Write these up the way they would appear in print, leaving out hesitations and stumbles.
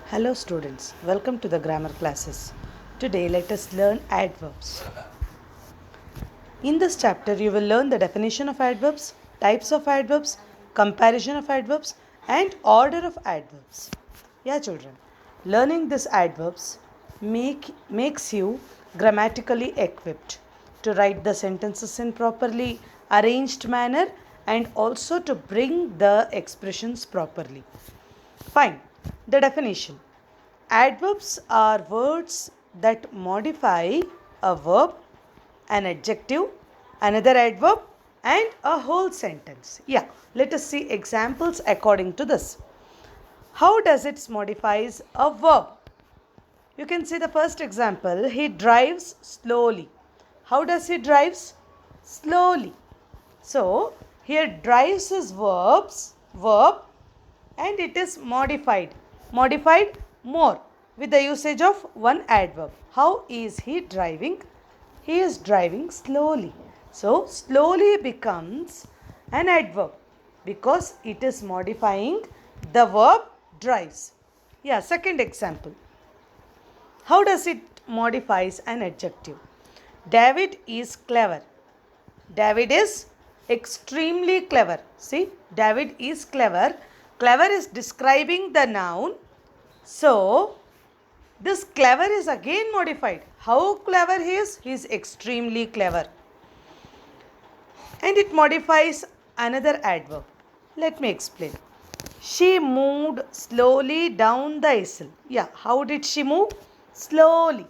Hello students, welcome to the grammar classes. Today let us learn adverbs. In this chapter you will learn the definition of adverbs, types of adverbs, comparison of adverbs and order of adverbs. Yeah children, learning these adverbs makes you grammatically equipped to write the sentences in properly arranged manner and also to bring the expressions properly. Fine. The definition. Adverbs are words that modify a verb, an adjective, another adverb, and a whole sentence. Yeah, let us see examples according to this. How does it modifies a verb? You can see the first example. He drives slowly. How does he drives? Slowly. So, here drives is verb and it is modified more with the usage of one adverb. How is he driving? He is driving slowly. So slowly becomes an adverb because it is modifying the verb drives. Yeah, second example. How does it modifies an adjective? David is clever. David is extremely clever. See, David is clever. Clever is describing the noun. So, this clever is again modified. How clever he is? He is extremely clever. And it modifies another adverb. Let me explain. She moved slowly down the aisle. Yeah, how did she move? Slowly.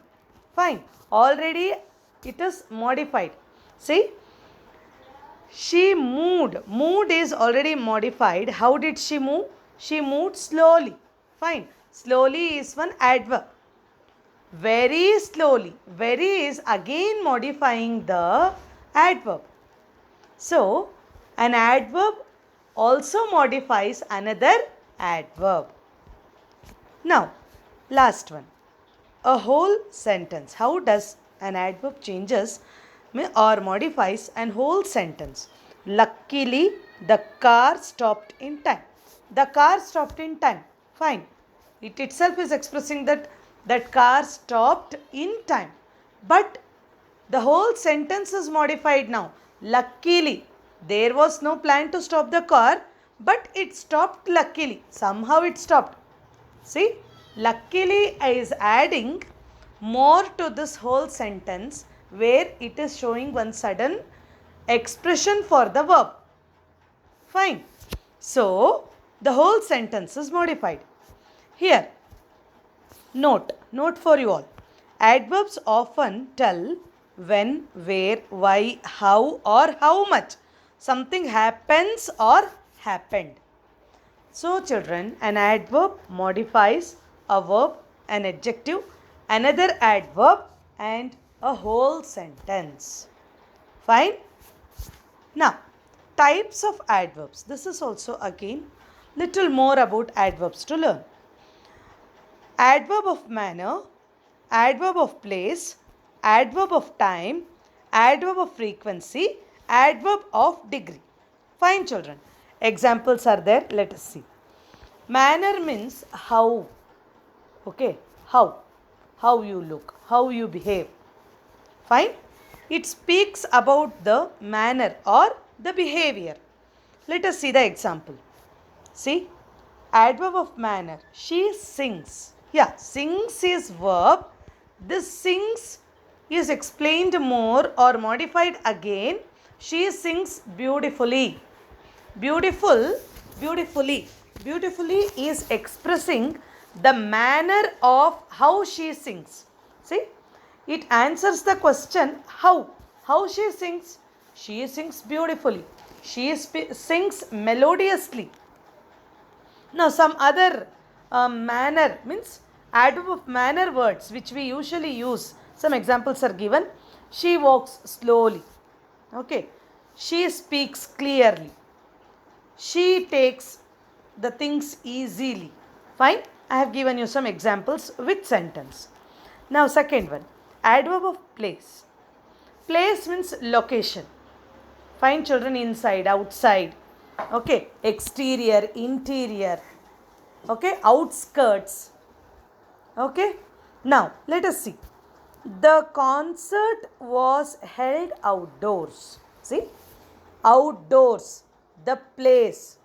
Fine. Already it is modified. See? She moved. Moved is already modified. How did she move? She moved slowly. Fine. Slowly is one adverb. Very slowly. Very is again modifying the adverb. So, an adverb also modifies another adverb. Now, last one. A whole sentence. How does an adverb changes or modifies an whole sentence? Luckily, the car stopped in time. The car stopped in time. Fine. It itself is expressing that car stopped in time. But the whole sentence is modified now. Luckily, there was no plan to stop the car, but it stopped luckily. Somehow it stopped. See, luckily is adding more to this whole sentence where it is showing one sudden expression for the verb. Fine. So, the whole sentence is modified. Here, note for you all. Adverbs often tell when, where, why, how or how much something happens or happened. So, children, an adverb modifies a verb, an adjective, another adverb and a whole sentence. Fine. Now, types of adverbs. This is also again little more about adverbs to learn. Adverb of manner, adverb of place, adverb of time, adverb of frequency, adverb of degree. Fine children. Examples are there. Let us see. Manner means how. Okay. How. How you look. How you behave. Fine. It speaks about the manner or the behavior. Let us see the example. See. Adverb of manner. She sings. Yeah. Sings is verb. This sings is explained more or modified again. She sings beautifully. Beautifully is expressing the manner of how she sings. See, it answers the question how she sings. She sings beautifully. She sings melodiously. Now, some other manner means adverb of manner words which we usually use. Some examples are given. She walks slowly. Okay. She speaks clearly. She takes the things easily. Fine. I have given you some examples with sentence. Now, second one. Adverb of place. Place means location. Fine children, inside, outside. Okay. Exterior, interior. Okay. Outskirts. Okay. Now, let us see. The concert was held outdoors. See? Outdoors. The place.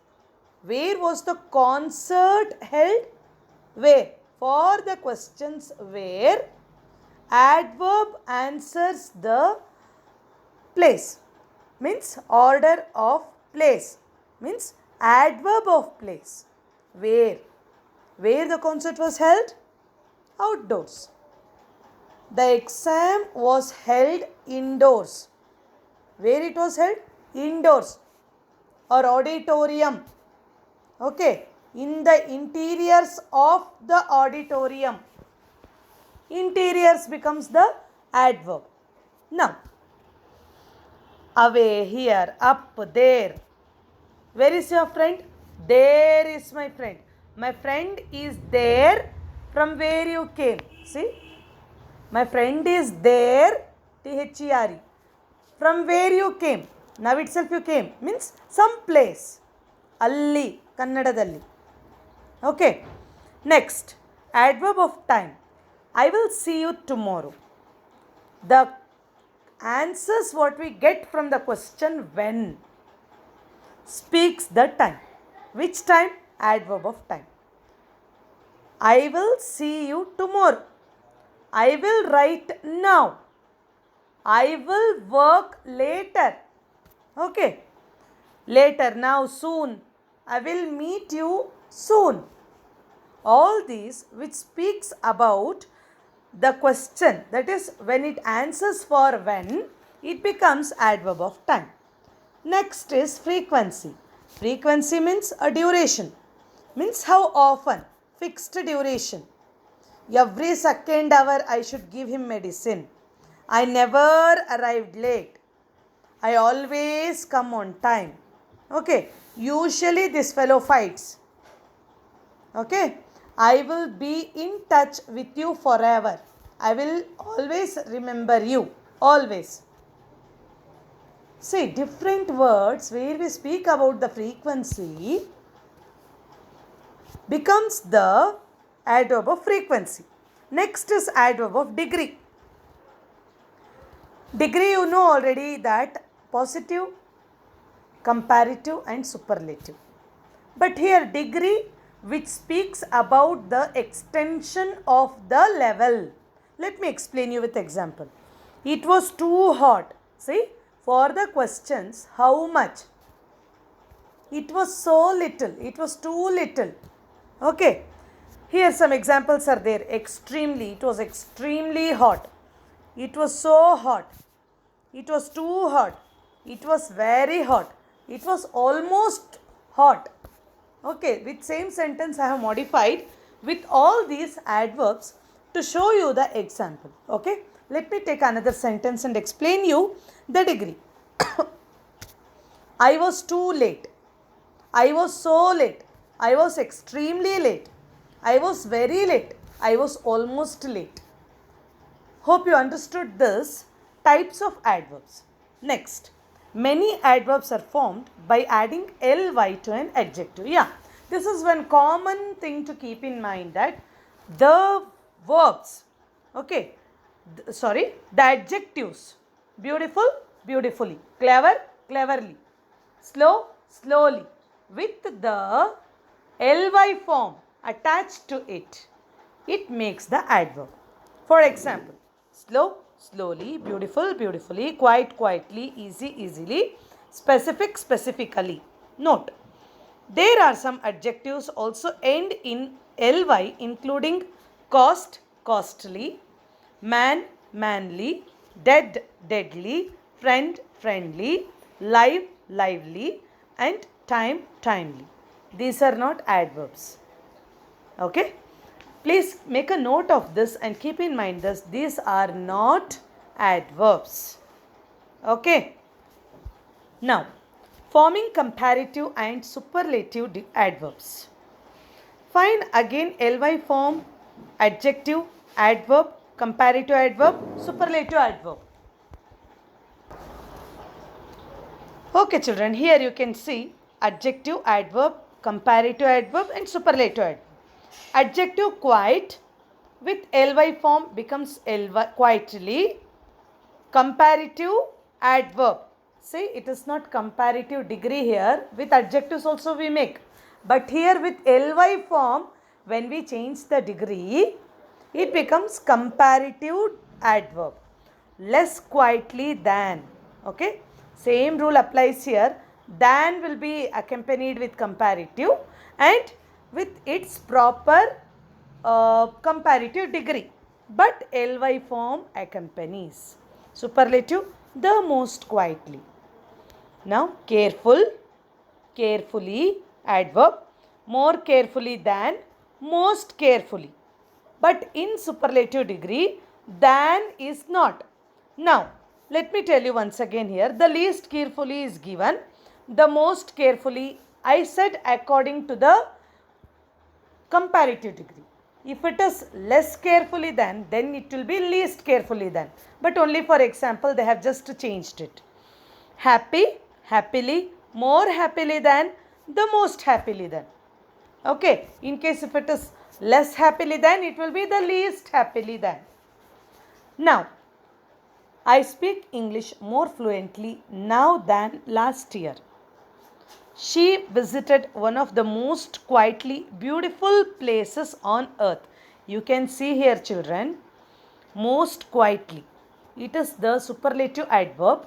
Where was the concert held? Where? For the questions where adverb answers the place. Means order of place. Means adverb of place. Where? Where the concert was held? Outdoors. The exam was held indoors. Where it was held? Indoors or auditorium. Okay. In the interiors of the auditorium. Interiors becomes the adverb. Now, away, here, up, there. Where is your friend? There is my friend. My friend is there from where you came. See? My friend is there, T-H-E-R-E. From where you came. Now itself you came. Means some place. Alli, Kannadadalli. Okay. Next, adverb of time. I will see you tomorrow. The answers what we get from the question when speaks the time. Which time? Adverb of time. I will see you tomorrow. I will write now. I will work later. Okay. Later, now, soon. I will meet you soon. All these which speaks about the question, that is when it answers for when, it becomes adverb of time. Next is frequency. Frequency means a duration. Means how often. Fixed duration. Every second hour I should give him medicine. I never arrived late. I always come on time. Okay. Usually this fellow fights. Okay. I will be in touch with you forever. I will always remember you. Always. See, different words where we speak about the frequency becomes the adverb of frequency. Next is adverb of degree. Degree, you know already that positive, comparative and superlative. But here degree which speaks about the extension of the level. Let me explain you with example. It was too hot. See, for the questions, how much? It was so little. It was too little. Okay. Here some examples are there. Extremely. It was extremely hot. It was so hot. It was too hot. It was very hot. It was almost hot. Okay, with same sentence I have modified with all these adverbs to show you the example. Okay, let me take another sentence and explain you the degree. I was too late. I was so late. I was extremely late. I was very late. I was almost late. Hope you understood this types of adverbs. Next. Many adverbs are formed by adding ly to an adjective. Yeah, this is one common thing to keep in mind, that the verbs, okay, the adjectives, beautiful, beautifully, clever, cleverly, slow, slowly, with the ly form attached to it, it makes the adverb. For example, slow, slowly, beautiful, beautifully, quiet, quietly, easy, easily, specific, specifically. Note, there are some adjectives also end in ly, including cost, costly, man, manly, dead, deadly, friend, friendly, live, lively, and time, timely. These are not adverbs. Okay. Please make a note of this and keep in mind this. These are not adverbs. Okay. Now, forming comparative and superlative adverbs. Find again ly form, adjective, adverb, comparative adverb, superlative adverb. Okay children, here you can see adjective, adverb, comparative adverb and superlative adverb. Adjective quiet, with ly form becomes ly quietly. Comparative adverb. See, it is not comparative degree here. With adjectives also we make. But here with ly form, when we change the degree, it becomes comparative adverb. Less quietly than. Okay. Same rule applies here. Than will be accompanied with comparative and with its proper comparative degree. But ly form accompanies. Superlative, the most quietly. Now, careful, carefully, adverb, more carefully than, most carefully. But in superlative degree, than is not. Now, let me tell you once again here, the least carefully is given, the most carefully, I said according to the comparative degree. If it is less carefully than, then it will be least carefully than. But only for example, they have just changed it. Happy, happily, more happily than, the most happily than. Okay. In case if it is less happily than, it will be the least happily than. Now, I speak English more fluently now than last year. She visited one of the most quietly beautiful places on earth. You can see here, children, most quietly. It is the superlative adverb.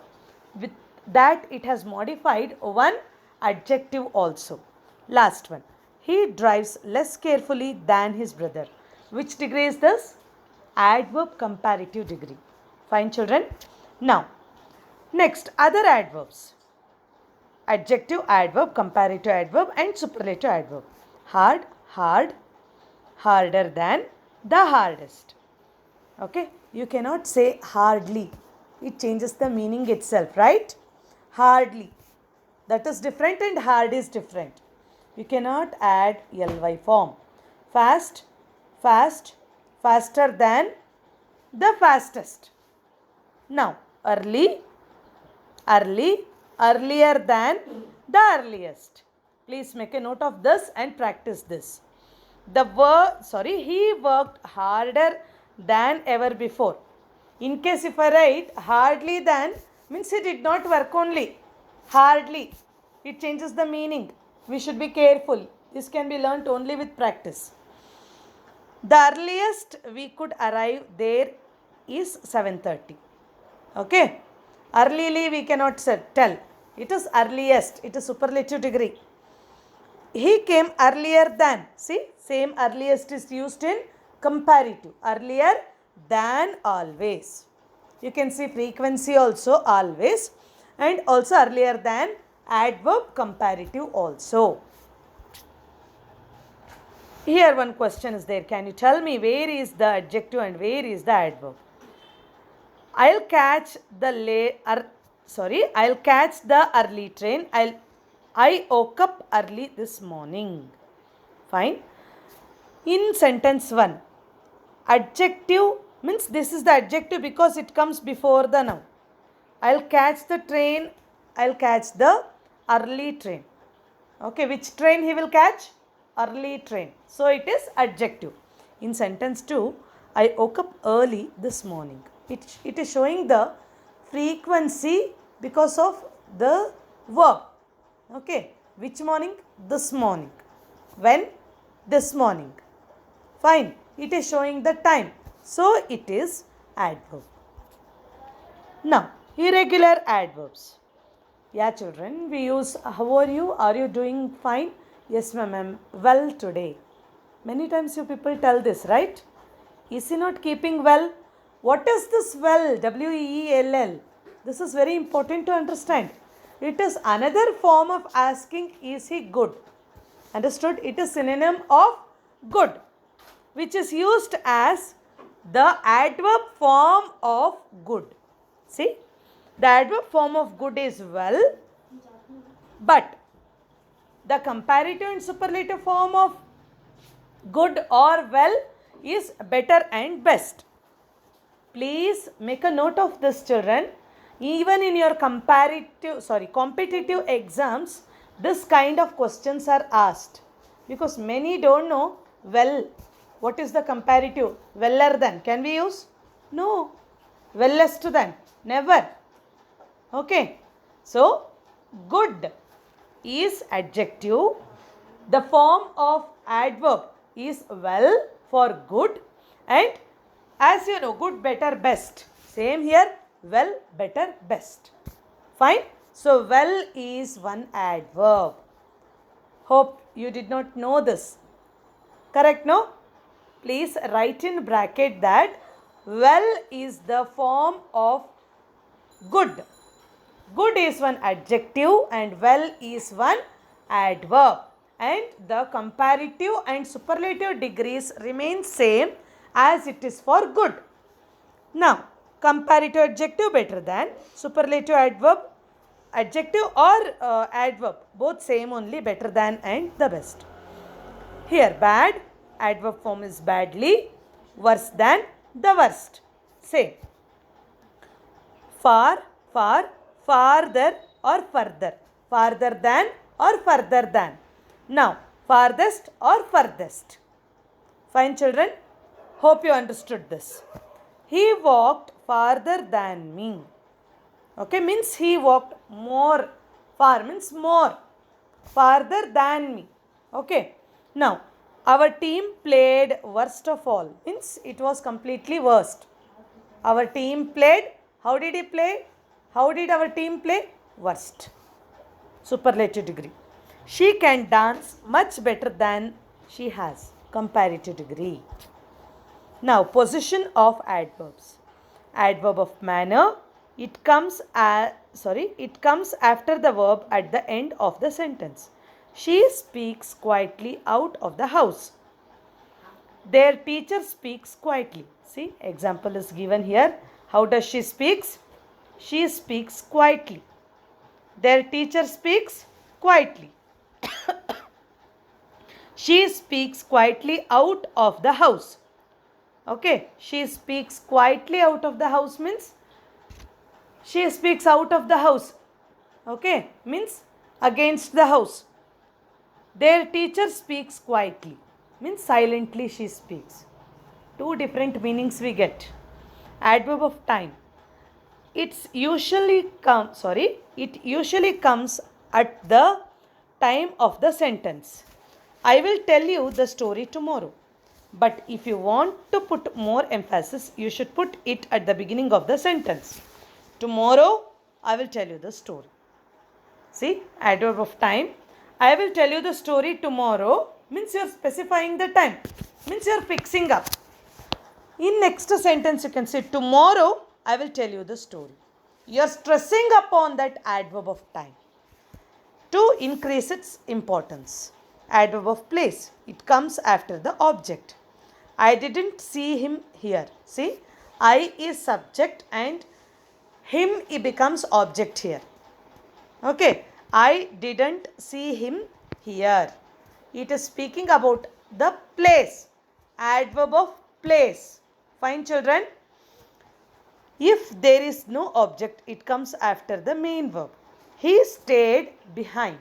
With that, it has modified one adjective also. Last one. He drives less carefully than his brother. Which degree is this? Adverb comparative degree. Fine, children. Now, next, other adverbs. Adjective, adverb, comparative adverb and superlative adverb. Hard, hard, harder than, the hardest. Okay, you cannot say hardly. It changes the meaning itself, right? Hardly. That is different and hard is different. You cannot add ly form. Fast, fast, faster than, the fastest. Now, early, early, earlier than, the earliest. Please make a note of this and practice this. He worked harder than ever before. In case if I write hardly than, means he did not work only. Hardly. It changes the meaning. We should be careful. This can be learnt only with practice. The earliest we could arrive there is 7:30. Okay. Earlyly we cannot tell. It is earliest. It is superlative degree. He came earlier than. See, same earliest is used in comparative. Earlier than always. You can see frequency also always. And also earlier than adverb comparative also. Here one question is there. Can you tell me where is the adjective and where is the adverb? I'll catch the early train. I woke up early this morning. Fine. In sentence 1, adjective means this is the adjective because it comes before the noun. I'll catch the train. I'll catch the early train. Okay, which train he will catch? Early train. So it is adjective. In sentence 2, I woke up early this morning. It is showing the frequency because of the verb. Okay, which morning? This morning. When? This morning. Fine. It is showing the time. So it is adverb. Now, irregular adverbs. Yeah, children, we use how are you? Are you doing fine? Yes, ma'am. Well today. Many times you people tell this, right? Is he not keeping well? What is this well? W-E-E-L-L. This is very important to understand. It is another form of asking, is he good? Understood? It is synonym of good, which is used as the adverb form of good. See? The adverb form of good is well, but the comparative and superlative form of good or well is better and best. Please make a note of this, children. Even in your competitive exams, this kind of questions are asked because many don't know well. What is the comparative? Weller than. Can we use? No. Wellest than. Never. Okay. So, good is adjective. The form of adverb is well for good, and as you know, good, better, best. Same here, well, better, best. Fine. So, well is one adverb. Hope you did not know this. Correct, no? Please write in bracket that well is the form of good. Good is one adjective and well is one adverb. And the comparative and superlative degrees remain same as it is for good. Now, comparative adjective better than, superlative adjective or adverb, both same only, better than and the best. Here, bad, adverb form is badly, worse than, the worst. Say, far, farther or further, farther than or further than. Now, farthest or furthest. Fine, children? Hope you understood this. He walked farther than me. Okay, means he walked more. Far means more. Farther than me. Okay. Now, our team played worst of all. Means it was completely worst. Our team played. How did he play? How did our team play? Worst. Superlative degree. She can dance much better than she has. Comparative degree. Now, position of adverbs. Adverb of manner. It comes after the verb at the end of the sentence. She speaks quietly out of the house. Their teacher speaks quietly. See, example is given here. How does she speaks? She speaks quietly. Their teacher speaks quietly. She speaks quietly out of the house. Okay, she speaks quietly out of the house means she speaks out of the house. Okay, means against the house. Their teacher speaks quietly means silently she speaks. Two different meanings we get. Adverb of time. It usually comes at the time of the sentence. I will tell you the story tomorrow. But if you want to put more emphasis, you should put it at the beginning of the sentence. Tomorrow, I will tell you the story. See, adverb of time. I will tell you the story tomorrow means you are specifying the time. Means you are fixing up. In next sentence, you can say tomorrow, I will tell you the story. You are stressing upon that adverb of time to increase its importance. Adverb of place. It comes after the object. I didn't see him here. See, I is subject and him it becomes object here. Okay, I didn't see him here. It is speaking about the place. Adverb of place. Fine, children. If there is no object, it comes after the main verb. He stayed behind.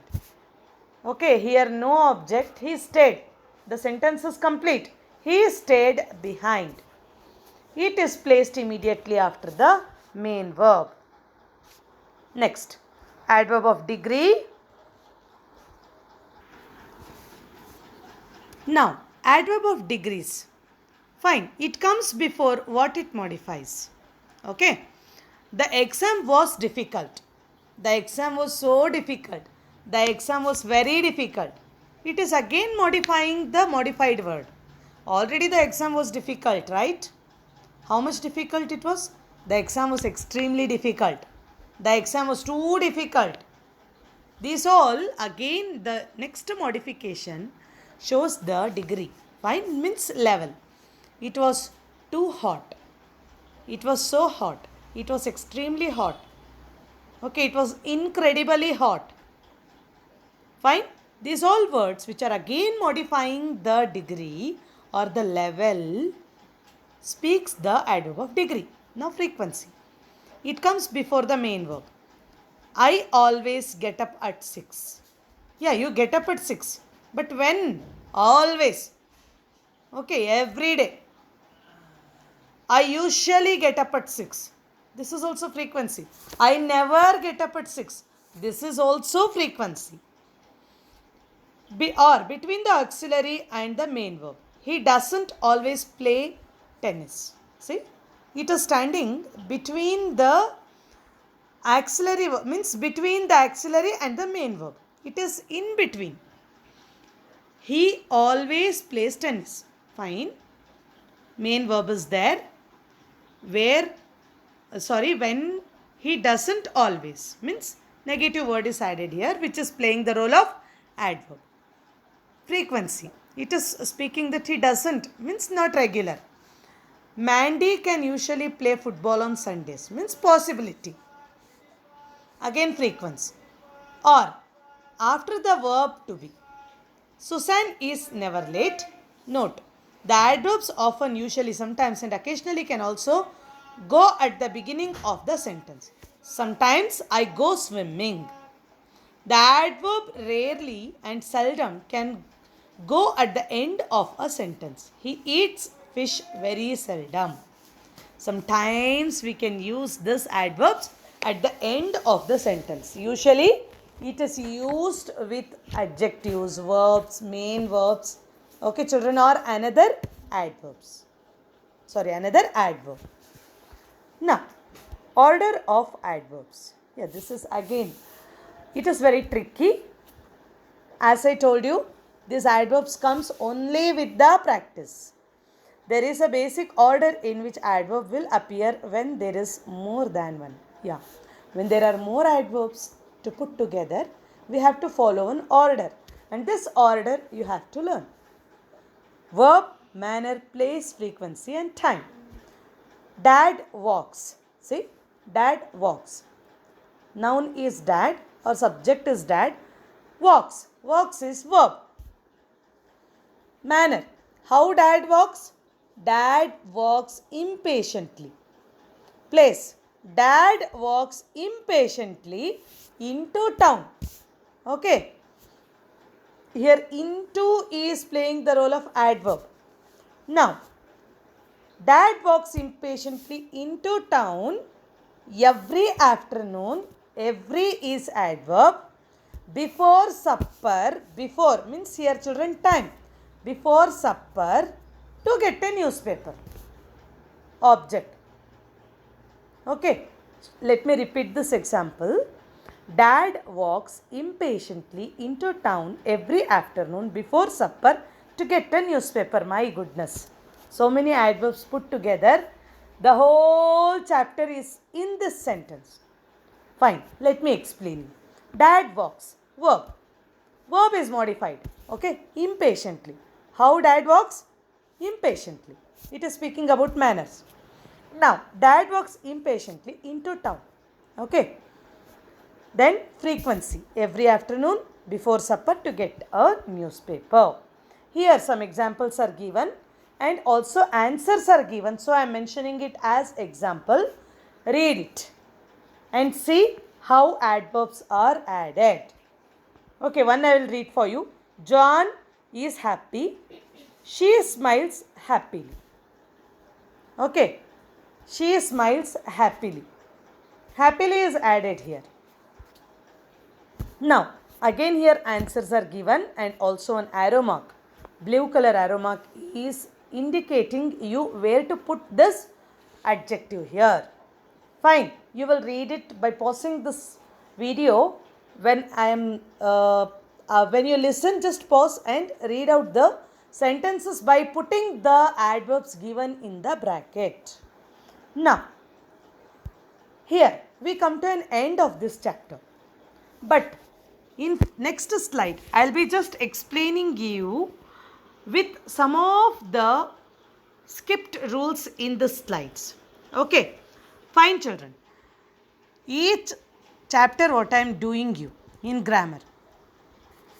Okay, here no object, he stayed. The sentence is complete. He stayed behind. It is placed immediately after the main verb. Next, adverb of degree. Now, adverb of degrees. Fine, it comes before what it modifies. Okay, the exam was difficult. The exam was so difficult. The exam was very difficult. It is again modifying the modified word. Already the exam was difficult, right? How much difficult it was? The exam was extremely difficult. The exam was too difficult. These all, again the next modification shows the degree. Fine, means level. It was too hot. It was so hot. It was extremely hot. Okay, it was incredibly hot. Fine. These all words which are again modifying the degree or the level speaks the adverb of degree. Now frequency. It comes before the main verb. I always get up at 6. Yeah, you get up at 6. But when? Always. Okay, every day. I usually get up at 6. This is also frequency. I never get up at 6. This is also frequency. Or between the auxiliary and the main verb. He doesn't always play tennis. See, it is standing between the auxiliary verb, means between the auxiliary and the main verb. It is in between. He always plays tennis. Fine. Main verb is there. When he doesn't always, means negative word is added here, which is playing the role of adverb. Frequency. It is speaking that he doesn't, means not regular. Mandy can usually play football on Sundays, means possibility. Again frequency. Or after the verb to be. Susan is never late. Note, the adverbs often, usually, sometimes and occasionally can also go at the beginning of the sentence. Sometimes I go swimming. The adverb rarely and seldom can go at the end of a sentence. He eats fish very seldom. Sometimes we can use this adverbs at the end of the sentence. Usually it is used with adjectives, verbs, main verbs. Okay, children, or another adverbs. Another adverb. Now, order of adverbs. Yeah, this is again, it is very tricky. As I told you, these adverbs comes only with the practice. There is a basic order in which adverb will appear when there is more than one. Yeah, when there are more adverbs to put together, we have to follow an order. And this order you have to learn. Verb, manner, place, frequency and time. Dad walks. See, dad walks. Noun is dad or subject is dad. Walks. Walks is verb. Manner. How dad walks? Dad walks impatiently. Place. Dad walks impatiently into town. Okay. Here into is playing the role of adverb. Now, dad walks impatiently into town every afternoon. Every is adverb. Before supper, before means here children time. Before supper to get a newspaper. Object. Okay. Let me repeat this example. Dad walks impatiently into town every afternoon before supper to get a newspaper. My goodness. So many adverbs put together. The whole chapter is in this sentence. Fine. Let me explain. Dad walks. Verb. Verb is modified. Okay. Impatiently. How dad walks? Impatiently. It is speaking about manners. Now, dad walks impatiently into town. Okay. Then frequency. Every afternoon before supper to get a newspaper. Here some examples are given and also answers are given. So I am mentioning it as example. Read it and see how adverbs are added. Okay, one I will read for you. John is happy. She smiles happily. Okay. She smiles happily. Happily is added here. Now, again here answers are given and also an arrow mark. Blue color arrow mark is indicating you where to put this adjective here. Fine. You will read it by pausing this video. When when you listen, just pause and read out the sentences by putting the adverbs given in the bracket. Now, here we come to an end of this chapter. But in next slide, I will be just explaining you with some of the skipped rules in the slides. Okay, fine children. Each chapter what I am doing you in grammar,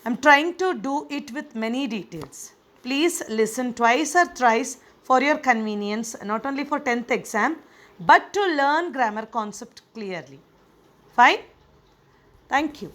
I am trying to do it with many details. Please listen twice or thrice for your convenience, not only for 10th exam, but to learn grammar concept clearly. Fine? Thank you.